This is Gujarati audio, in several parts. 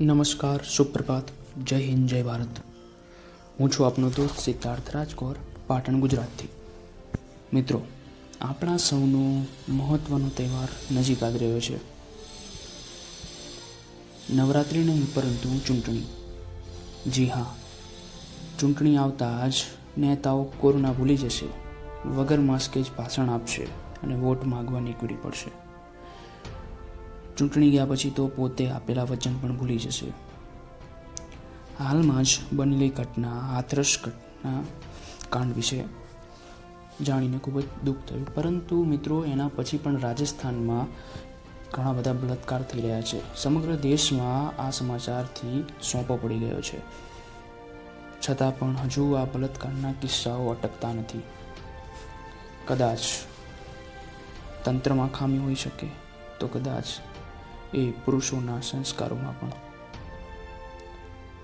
નમસ્કાર, સુપ્રભાત, જય હિન્દ, જય ભારત. હું છું આપનો દોસ્ત સિદ્ધાર્થ રાજકોર, પાટણ, ગુજરાતથી. મિત્રો, આપણા સૌનો મહત્વનો તહેવાર નજીક આવી રહ્યો છે. નવરાત્રિ નહીં, પરંતુ ચૂંટણી. જી હા, ચૂંટણી આવતા જ નેતાઓ કોરોના ભૂલી જશે, વગર માસ્કે જ ભાષણ આપશે અને વોટ માગવા નીકળી પડશે. ચૂંટણી ગયા પછી તો પોતે આપેલા વચન પણ ભૂલી જશે. હાલમાં જ બનેલી ઘટના, હાથરસ ઘટના કાંડ વિશે જાણીને ખૂબ જ દુઃખ થયું. પરંતુ મિત્રો, એના પછી પણ રાજસ્થાનમાં ઘણા બધા બળાત્કાર થઈ રહ્યા છે. સમગ્ર દેશમાં આ સમાચારથી સોંપો પડી ગયો છે. છતાં પણ હજુ આ બળાત્કારના કિસ્સાઓ અટકતા નથી. કદાચ તંત્રમાં ખામી હોઈ શકે, તો કદાચ એ પુરુષોના સંસ્કારોમાં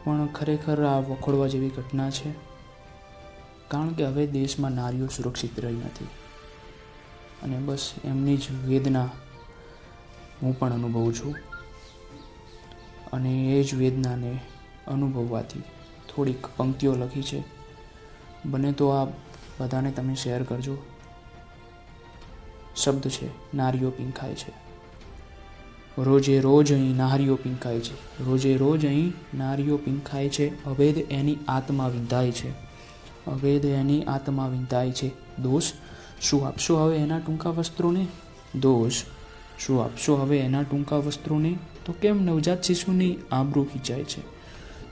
પણ ખરેખર આ વખોડવા જેવી ઘટના છે. કારણ કે હવે દેશમાં નારીઓ સુરક્ષિત રહી નથી, અને બસ એમની જ વેદના હું પણ અનુભવું છું. અને એ જ વેદનાને અનુભવવાથી થોડીક પંક્તિઓ લખી છે. બને તો આ બધાને તમે શેર કરજો. શબ્દ છે, નારીઓ પીંખાય છે. રોજે રોજ અહીં નારીઓ પીંખાય છે. રોજે રોજ અહીં નારીઓ પીંખાય છે. અભેદ એની આત્મા વિંધાય છે. અભેદ એની આત્મા વિંધાય છે. દોષ શું આપશો હવે એના ટૂંકા વસ્ત્રોને? દોષ શું આપશો હવે એના ટૂંકા વસ્ત્રોને? તો કેમ નવજાત શિશુની આબરૂ ખીંચાય છે?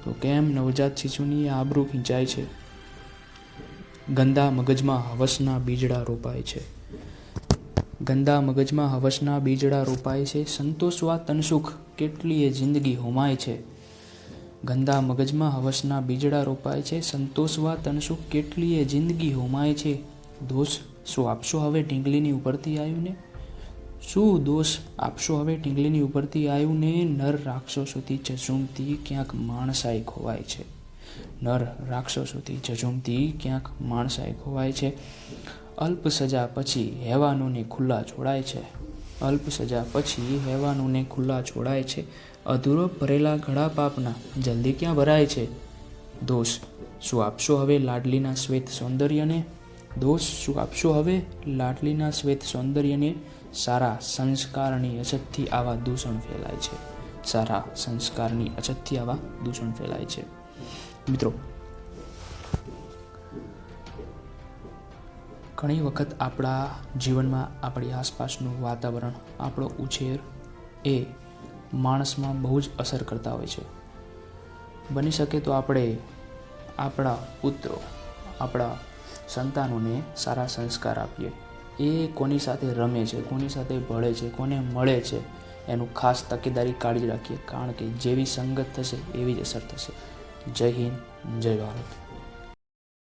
તો કેમ નવજાત શિશુની આબરૂ ખીંચાય છે? ગંદા મગજમાં હવસના બીજડા રોપાય છે. ગંદા મગજમાં હવસના બીજડા રોપાય છે. સંતોષવા તનસુખ કેટલીય જિંદગી હોમાય છે. ગંદા મગજમાં હવસના બીજડા રોપાય છે. સંતોષવા તનસુખ કેટલીય જિંદગી હોમાય છે. દોષ શું આપશો હવે ઢીંગલીની ઉપરથી આવ્યુંને? શું દોષ આપશો હવે ઢીંગલીની ઉપરથી આવ્યુંને? નર રાક્ષસોથી ઝઝૂમતી ક્યાંક માણસાઈ ખોવાય છે. નર રાક્ષસોથી ઝઝૂમતી ક્યાંક માણસાઈ ખોવાય છે. અલ્પ સજા પછી હેવાનોને ખુલ્લા છોડાય છે. અલ્પ સજા પછી હેવાનોને ખુલ્લા છોડાય છે. અધૂરો ભરેલા ઘડા પાપના જલ્દી ક્યાં ભરાય છે? દોષ શું આપશો હવે લાડલીના શ્વેત સૌંદર્યને? દોષ શું આપશો હવે લાડલીના શ્વેત સૌંદર્યને? સારા સંસ્કારની અછતથી આવા દૂષણ ફેલાય છે. સારા સંસ્કારની અછતથી આવા દૂષણ ફેલાય છે. મિત્રો, ઘણી વખત આપણા જીવનમાં આપણી આસપાસનું વાતાવરણ, આપણો ઉછેર એ માણસમાં બહુ જ અસર કરતા હોય છે. બની શકે તો આપણે આપણા પુત્રો, આપણા સંતાનોને સારા સંસ્કાર આપીએ. એ કોની સાથે રમે છે, કોની સાથે ભળે છે, કોને મળે છે, એનું ખાસ તકેદારી કાઢી રાખીએ. કારણ કે જેવી સંગત થશે એવી જ અસર થશે. જય હિન્દ, જય ભારત.